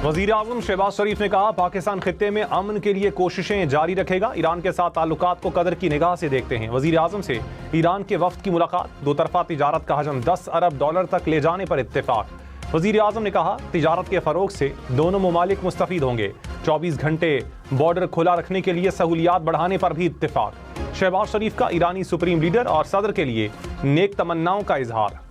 वज़ीर आज़म शहबाज शरीफ ने कहा, पाकिस्तान खित्ते में अमन के लिए कोशिशें जारी रखेगा। ईरान के साथ ताल्लुकात को कदर की निगाह से देखते हैं। वज़ीर आज़म से ईरान के वफ्द की मुलाकात, दो तरफा तिजारत का हजम 10 अरब डॉलर तक ले जाने पर इत्तेफाक। वज़ीर आज़म ने कहा, तिजारत के फ़रोग से दोनों ममालिक मुस्तफ़ीद होंगे। 24 घंटे बॉर्डर खुला रखने के लिए सहूलियात बढ़ाने पर भी इत्तेफाक। शहबाज शरीफ का ईरानी सुप्रीम लीडर और सदर के लिए नेक तमन्नाओं का इजहार।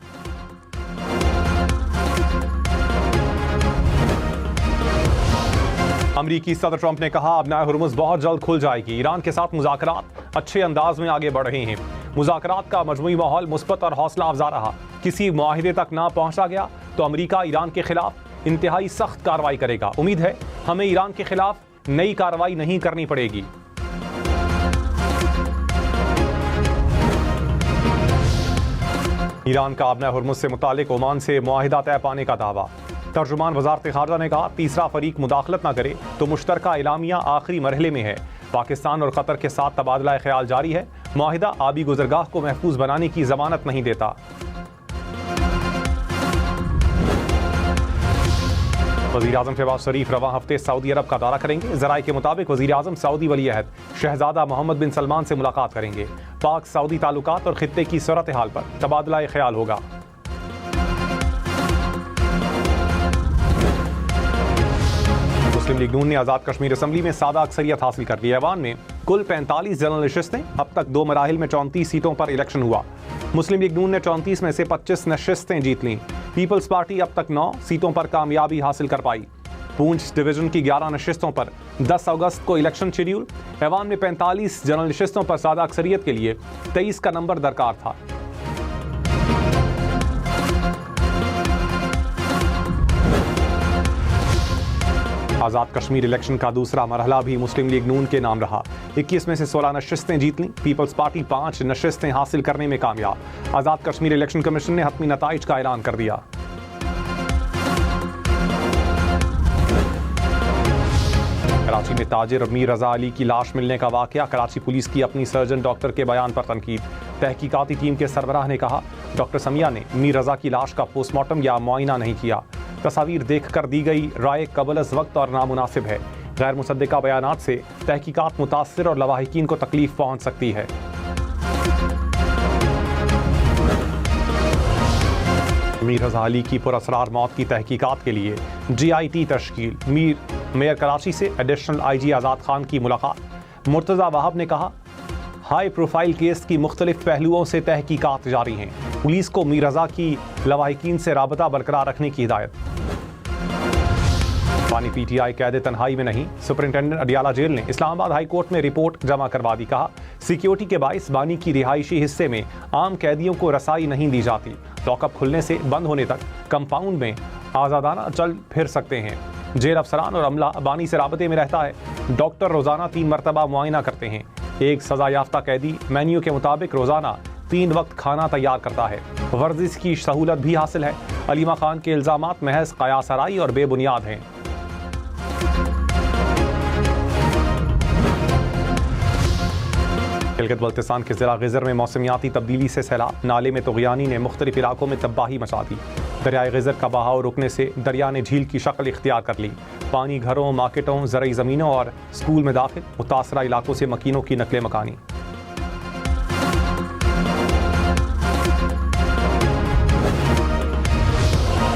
अमरीकी सदर ट्रंप ने कहा, अब नाए हुर्मुज़ बहुत जल्द खुल जाएगी। ईरान के साथ मुज़ाकरात अच्छे अंदाज में आगे बढ़ रहे हैं। मुज़ाकरात का मजमूई माहौल मुस्बत और हौसला अफजा रहा। किसी मुआहिदे तक ना पहुंचा गया तो अमरीका ईरान के खिलाफ इंतहाई सख्त कार्रवाई करेगा। उम्मीद है हमें ईरान के खिलाफ नई कार्रवाई नहीं करनी पड़ेगी। ईरान का अब नाए हुर्मुज़ से मुतालिक ओमान से मुआहिदा तय पाने का दावा। तर्जुमान वज़ारत ख़ारजा ने कहा, तीसरा फरीक मुदाखलत न करे तो मुश्तरका एलामिया आखिरी मरहले में है। पाकिस्तान और क़तर के साथ तबादला ख्याल जारी है। मुआहिदा आबी गुज़रगाह को महफूज बनाने की ज़मानत नहीं देता। वज़ीर आज़म शहबाज शरीफ रवां हफ्ते सऊदी अरब का दौरा करेंगे। ज़राए के मुताबिक वज़ीर आज़म सऊदी वली अहद शहज़ादा मोहम्मद बिन सलमान से मुलाकात करेंगे। पाक सऊदी ताल्लुकात और खित्ते की सूरत हाल पर तबादला ख्याल होगा। मुस्लिम लीग नून ने आज़ाद कश्मीर असम्बली में सादा अक्सरियत हासिल कर ली। ऐवान में कुल 45 जनरल नशिस्तें। अब तक 2 मराहिल में 34 सीटों पर इलेक्शन हुआ। मुस्लिम लीग नून ने 34 में से 25 नशिस्तें जीत लीं। पीपल्स पार्टी अब तक 9 सीटों पर कामयाबी हासिल कर पाई। पूंछ डिवीजन की 11 नशिस्तों पर 10 अगस्त को इलेक्शन शेड्यूल। ऐवान में 45 जनरल नशिस्तों पर सादा अक्सरियत के लिए 23 का नंबर दरकार था। आज़ाद कश्मीर इलेक्शन का दूसरा मरहला भी मुस्लिम लीग नून के नाम रहा। 21 में से 16 नशिस्तें जीत लीं। पीपल्स पार्टी 5 नशिस्तें हासिल करने में कामयाब। आज़ाद कश्मीर इलेक्शन कमीशन ने हतमी नताइज का ऐलान कर दिया। कराची में ताजिर मीर रजा अली की लाश मिलने का वाकया। कराची पुलिस की अपनी सर्जन डॉक्टर के बयान पर तनकीद। तहकीकाती टीम के सरबराह ने कहा, डॉक्टर समिया ने मीर रजा की लाश का पोस्टमार्टम या मुआयना नहीं किया। तस्वीर देखकर दी गई राय कबल अज़ वक्त और नामुनासिब है। गैर मुसद्दिका बयानात से तहकीकात मुतासिर और लवाहिकीन को तकलीफ पहुंच सकती है। मीर रजा अली की पुरअसरार मौत की तहकीकात के लिए GIT तश्कील। मेयर कराची से एडिशनल IG आज़ाद खान की मुलाकात। मुर्तज़ा वहाब ने कहा, हाई प्रोफाइल केस की मुख्तलिफ पहलुओं से तहकीकात जारी हैं। पुलिस को मीर रजा की लवाहिकीन से राबता बरकरार रखने की हिदायत। पानी PTI कैद तन्हाई में नहीं। सुपरिंटेंडेंट अडियाला जेल ने इस्लामाबाद हाई कोर्ट में रिपोर्ट जमा करवा दी। कहा, सिक्योरिटी के बाइस बानी की रिहायशी हिस्से में आम कैदियों को रसाई नहीं दी जाती। लॉकअप खुलने से बंद होने तक कंपाउंड में आज़ादाना चल फिर सकते हैं। जेल अफसरान और अमला बानी से राबते में रहता है। डॉक्टर रोज़ाना 3 मरतबा मुआयना करते हैं। एक सज़ा याफ्ता कैदी मेन्यू के मुताबिक रोज़ाना 3 वक्त खाना तैयार करता है। वर्जिश की सहूलत भी हासिल है। अलीमा खान के इल्ज़ामात महज क़यासराई और बेबुनियाद हैं। गिलगित बल्तिस्तान के ज़िला गिज़र में मौसमियाती तब्दीली से सैलाब। नाले में तुग़यानी ने मुख्तलिफ इलाकों में तबाही मचा दी। दरियाए गिज़र का बहाव रुकने से दरिया ने झील की शक्ल इख्तियार कर ली। पानी घरों, मार्केटों, ज़रई ज़मीनों और स्कूल में दाखिल। मुतासरा इलाकों से मकीनों की नकले मकानी।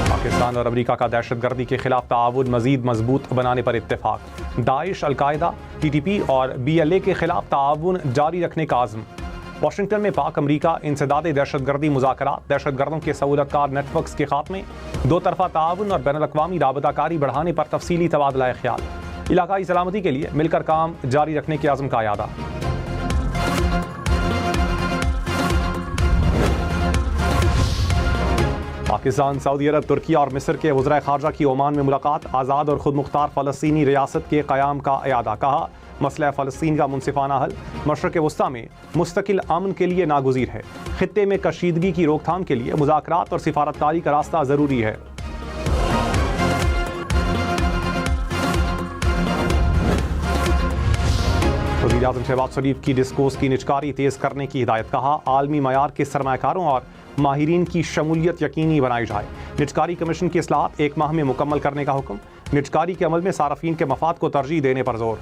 पाकिस्तान और अमेरिका का दहशतगर्दी के खिलाफ ताआवुन मज़ीद मजबूत बनाने पर इत्तेफाक। दाइश, अलकायदा, TTP और BLA के खिलाफ ताआवुन जारी रखने का आज़म। वाशिंगटन में पाक अमेरिका इंसदाद दहशतगर्दी मुज़ाकरात, दहशतगर्दों के सहूलतकार नेटवर्क्स के खात्मे, दो तरफा ताआवुन और बैनुल-अक़वामी राबताकारी बढ़ाने पर तफसीली तबादला ख्याल। इलाकाई सलामती के लिए मिलकर काम जारी रखने के आज़म का यादा। पाकिस्तान, सऊदी अरब, तुर्की और मिस्र के वज़राए ख़ारजा की ओमान में मुलाकात। आज़ाद और खुद मुख्तार फ़लस्तीनी रियासत के क़याम का इयादा। कहा, मसला फ़लस्तीन का मुनसिफ़ाना हल मशरक़ वस्ता में मुस्तकिल अमन के लिए नागुज़ीर है। ख़ित्ते में कशीदगी की रोकथाम के लिए मुज़ाकरात और सिफ़ारतकारी का रास्ता ज़रूरी है। वज़ीर आज़म शहबाज शरीफ की डिस्कोर्स की निचकारी तेज़ करने की हिदायत। कहा, आलमी मयार के सरमाकारों और माहिरीन की शमूलियत यकीनी बनाई जाए। निचकारी कमीशन की इस्लाहत 1 माह में मुकम्मल करने का हुक्म। निजकारी के अमल में सार्फिन के मफाद को तरजीह देने पर जोर।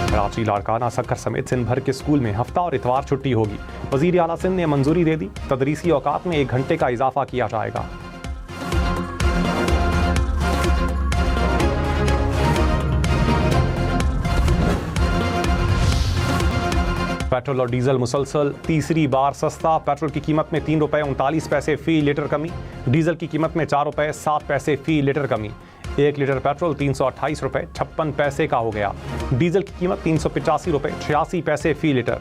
कराची, लाड़काना, सक्कर समेत सिंध भर के स्कूल में हफ्ता और इतवार छुट्टी होगी। वजीर आला सिंध ने मंजूरी दे दी। तदरीसी औकात में 1 घंटे का इजाफा किया जाएगा। पेट्रोल और डीजल मुसलसल तीसरी बार सस्ता। पेट्रोल की कीमत में 3 रुपये 39 पैसे फी लीटर कमी। डीजल की कीमत में 4 रुपये 7 पैसे फी लीटर कमी। 1 लीटर पेट्रोल 328 रुपये 56 पैसे का हो गया। डीजल की कीमत 385 रुपये 86 पैसे फी लीटर।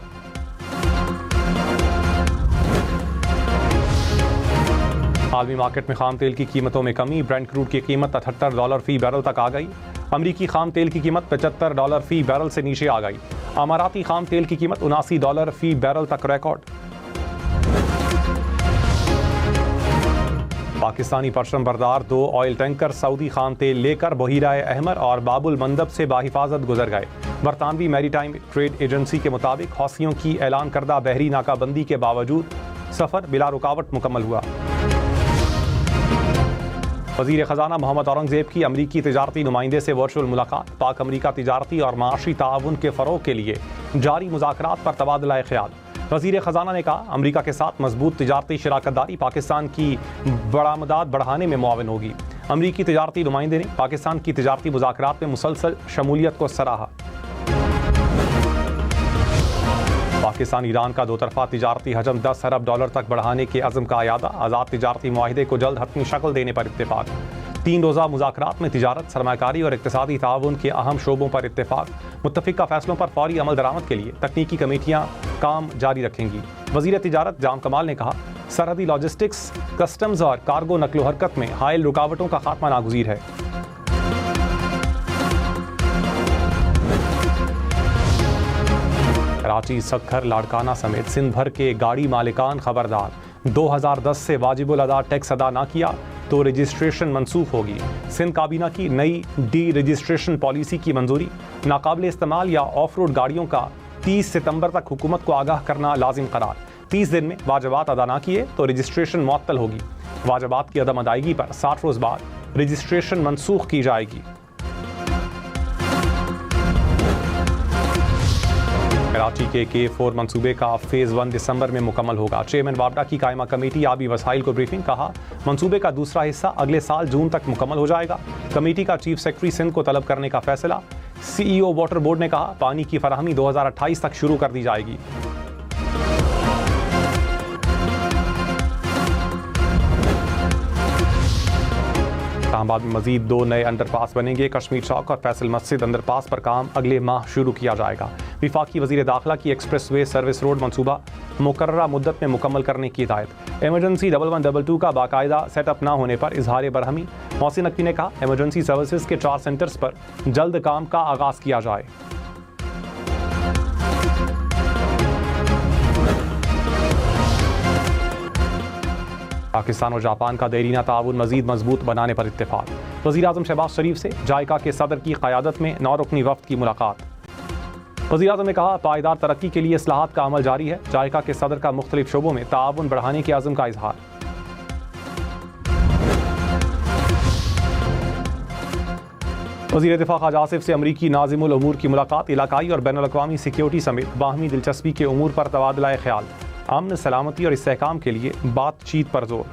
आलमी मार्केट में खाम तेल की कीमतों में कमी। ब्रेंट क्रूड की कीमत $78 फी बैरल तक आ गई। अमरीकी खाम तेल की कीमत $75 फी बैरल से नीचे आ गई। अमाराती खाम तेल की कीमत $79 फी बैरल तक रिकॉर्ड। पाकिस्तानी परचम बरदार 2 ऑयल टैंकर सऊदी खाम तेल लेकर बहीराए अहमर और बाबुल मंदब से बाहिफाजत गुजर गए। बरतानवी मैरीटाइम ट्रेड एजेंसी के मुताबिक हौसियों की ऐलान करदा बहरी नाकाबंदी के बावजूद सफर बिला रुकावट मुकम्मल हुआ। वज़ीर ख़जाना मोहम्मद औरंगज़ेब की अमरीकी तिजारती नुमाइंदे से वर्चुअल मुलाकात। पाक अमरीका तिजारती और माशी ताउन के फ़रोग़ के लिए जारी मुज़ाकरात पर तबादला ख़याल। वज़ीर ख़जाना ने कहा, अमरीका के साथ मजबूत तिजारती शराकतदारी पाकिस्तान की बरामदात बढ़ाने में मुआविन होगी। अमरीकी तिजारती नुमाइंदे ने पाकिस्तान की तिजारती मुज़ाकरात में मुसलसल शमूलियत को सराहा। पाकिस्तान ईरान का 2 तरफ़ा तिजारती हजम $10 अरब तक बढ़ाने के अज़्म का अयादा। आज़ाद तिजारती मुआहिदे को जल्द हतमी शक्ल देने पर इत्तेफाक। 3 रोज़ा मुज़ाकरात में तिजारत, सरमाकारी और इक़्तिसादी ताउन के अहम शोबों पर इत्तेफाक। मुत्तफ़िक़ा फ़ैसलों पर फौरी अमल दरामद के लिए तकनीकी कमेटियाँ काम जारी रखेंगी। वज़ीर तिजारत जाम कमाल ने कहा, सरहदी लॉजिस्टिक्स, कस्टम्स और कार्गो नकलो हरकत में हायल रुकावटों का खात्मा नागुज़ीर है। कराची, सक्खर, लाड़काना समेत सिंध भर के गाड़ी मालिकान खबरदार। 2010 से वाजिबुल अदा टैक्स अदा ना किया तो रजिस्ट्रेशन मनसूख होगी। सिंध काबीना की नई डी रजिस्ट्रेशन पॉलिसी की मंजूरी। नाकाबिल इस्तेमाल या ऑफ रोड गाड़ियों का 30 सितंबर तक हुकूमत को आगाह करना लाजिम करार। 30 दिन में वाजबात अदा ना किए तो रजिस्ट्रेशन मुअत्तल होगी। वाजबात की अदम अदायगी पर 60 रोज़ बाद रजिस्ट्रेशन मनसूख की जाएगी। कराची के K4 मंसूबे का फ़ेज़ 1 दिसंबर में मुकम्मल होगा। चेयरमैन वापडा की कायमा कमेटी आबी वसाइल को ब्रीफिंग। कहा, मंसूबे का दूसरा हिस्सा अगले साल जून तक मुकम्मल हो जाएगा। कमेटी का चीफ सेक्रेटरी सिंध को तलब करने का फैसला। CEO वाटर बोर्ड ने कहा, पानी की फराहमी 2028 तक शुरू कर दी जाएगी। इस्लामाबाद में मजीद 2 नए अंडरपास बनेंगे। कश्मीर चौक और फैसल मस्जिद अंडरपास पर काम अगले माह शुरू किया जाएगा। विफाकी वज़ीर दाखिला की एक्सप्रेस वे सर्विस रोड मनसूबा मुकर्ररा मुद्दत में मुकम्मल करने की हिदायत। एमरजेंसी 1122 का बाकायदा सेटअप न होने पर इजहार बरहमी। मोहसिन नकवी ने कहा, एमरजेंसी सर्विसेज के 4 सेंटर्स पर जल्द काम का आगाज़ किया जाए। पाकिस्तान और जापान का देरीना ताउन मजीद मजबूत बनाने पर इत्तेफाक। वज़ीर आज़म शहबाज शरीफ से जायका के सदर की क़यादत में 9 रुकनी वफ़द की मुलाकात। वज़ीर आज़म ने कहा, पायदार तरक्की के लिए इस्लाहात का अमल जारी है। जायका के सदर का मुख्तलिफ शोबों में ताउन बढ़ाने के अज़्म का इजहार। वज़ीर दिफ़ा ख़ाजा आसिफ से अमरीकी नाज़िमुल उमूर की मुलाकात। इलाकाई और बैनुल अक़वामी सिक्योरिटी समेत बाहमी दिलचस्पी के उमूर पर तबादला ख्याल। अमन, सलामती और इस्तेहकाम के लिए बातचीत पर जोर।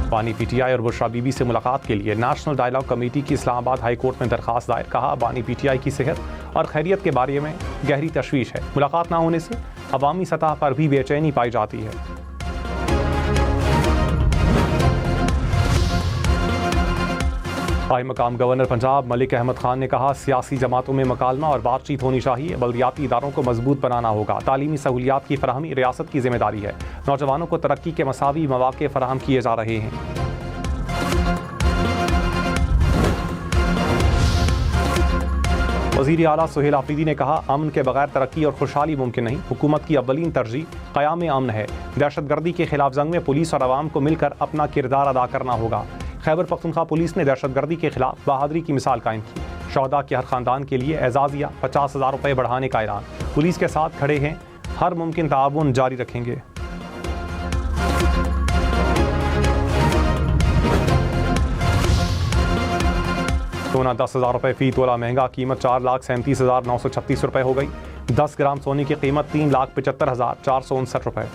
बानी PTI और बुशरा बीबी से मुलाकात के लिए नेशनल डायलॉग कमेटी की इस्लामाबाद हाई कोर्ट में दरखास्त दायर। कहा, बानी PTI की सेहत और खैरियत के बारे में गहरी तशवीश है। मुलाकात ना होने से अवामी सतह पर भी बेचैनी पाई जाती है। आई मकाम गवर्नर पंजाब मलिक अहमद खान ने कहा, सियासी जमातों में मकालमा और बातचीत होनी चाहिए। बल्दियाती इदारों को मजबूत बनाना होगा। तालीमी सहूलियात की फराहमी रियासत की जिम्मेदारी है। नौजवानों को तरक्की के मसावी मौके फराहम किए जा रहे हैं। वज़ीर आला सुहेल आफरीदी ने कहा, अमन के बगैर तरक्की और खुशहाली मुमकिन नहीं। हुकूमत की अव्वलीन तरजीह क़याम अमन है। दहशतगर्दी के खिलाफ जंग में पुलिस और आवाम को मिलकर अपना किरदार अदा करना होगा। खैबर पख्तूनख्वा पुलिस ने दहशतगर्दी के खिलाफ बहादुरी की मिसाल कायम की। शौहदा के हर खानदान के लिए एजाज़िया 50,000 रुपये बढ़ाने का ऐलान। पुलिस के साथ खड़े हैं हर मुमकिन ताउन जारी रखेंगे। सोना 10,000 रुपये फी तोला महंगा, कीमत 4,37,936 रुपये हो गई। 10 ग्राम सोने की कीमत 3,75,459 रुपये।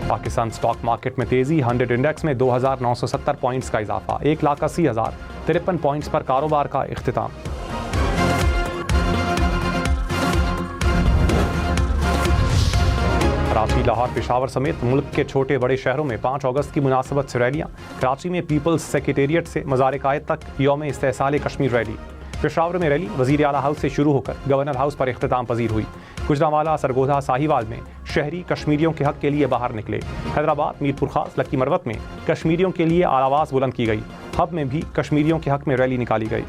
पाकिस्तान स्टॉक मार्केट में तेजी, 100 इंडेक्स में 2,970 पॉइंट्स का इजाफा, 1,80,053 पॉइंट्स पर कारोबार का इख्तिताम। कराची, लाहौर, पेशावर समेत मुल्क के छोटे बड़े शहरों में 5 अगस्त की मुनासबत से रैलियां। कराची में पीपल्स सेक्रेटेरिएट से मज़ार-ए-कायद तक यौम इस्तेहसाल कश्मीर रैली। पेशावर में रैली वज़ीर आला हाउस से शुरू होकर गवर्नर हाउस पर इख्तिताम पजीर हुई। गुजरांवाला, सरगोधा, साहिवाल में शहरी कश्मीरियों के हक के लिए बाहर निकले। हैदराबाद, मीरपुर खास, लक्की मरवत में कश्मीरियों के लिए आवाज़ बुलंद की गई। हब में भी कश्मीरियों के हक में रैली निकाली गई।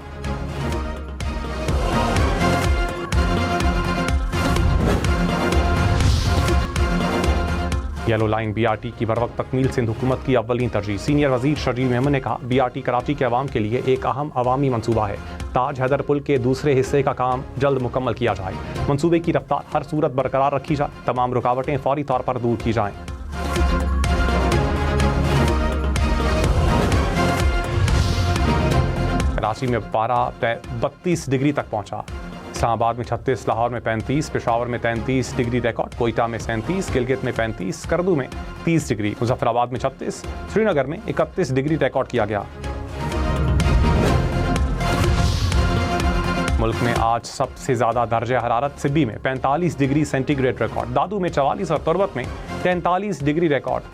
येलो लाइन BRT की बरवक्त तकमील सिंध हुकूमत की अव्वलीन तरजीह। सीनियर वजीर शर्जील मेमन ने कहा, BRT कराची के अवाम के लिए एक अहम अवामी मंसूबा है। ताज हैदर पुल के दूसरे हिस्से का काम जल्द मुकम्मल किया जाए। मंसूबे की रफ्तार हर सूरत बरकरार रखी जाए। तमाम रुकावटें फौरी तौर पर दूर की जाएं। कराची में पारा 32 डिग्री तक पहुंचा। इस्लामाबाद में 36, लाहौर में 35, पेशावर में 33 डिग्री रिकॉर्ड, कोयटा में 37, गिलगित में 35, करदू में 30 डिग्री, मुजफ्फराबाद में 36, श्रीनगर में 31 डिग्री रिकॉर्ड किया गया। मुल्क में आज सबसे ज़्यादा दर्जा हरारत सिब्बी में 45 डिग्री सेंटीग्रेड रिकॉर्ड, दादू में 44 और तुर्बत में 43 डिग्री रिकॉर्ड।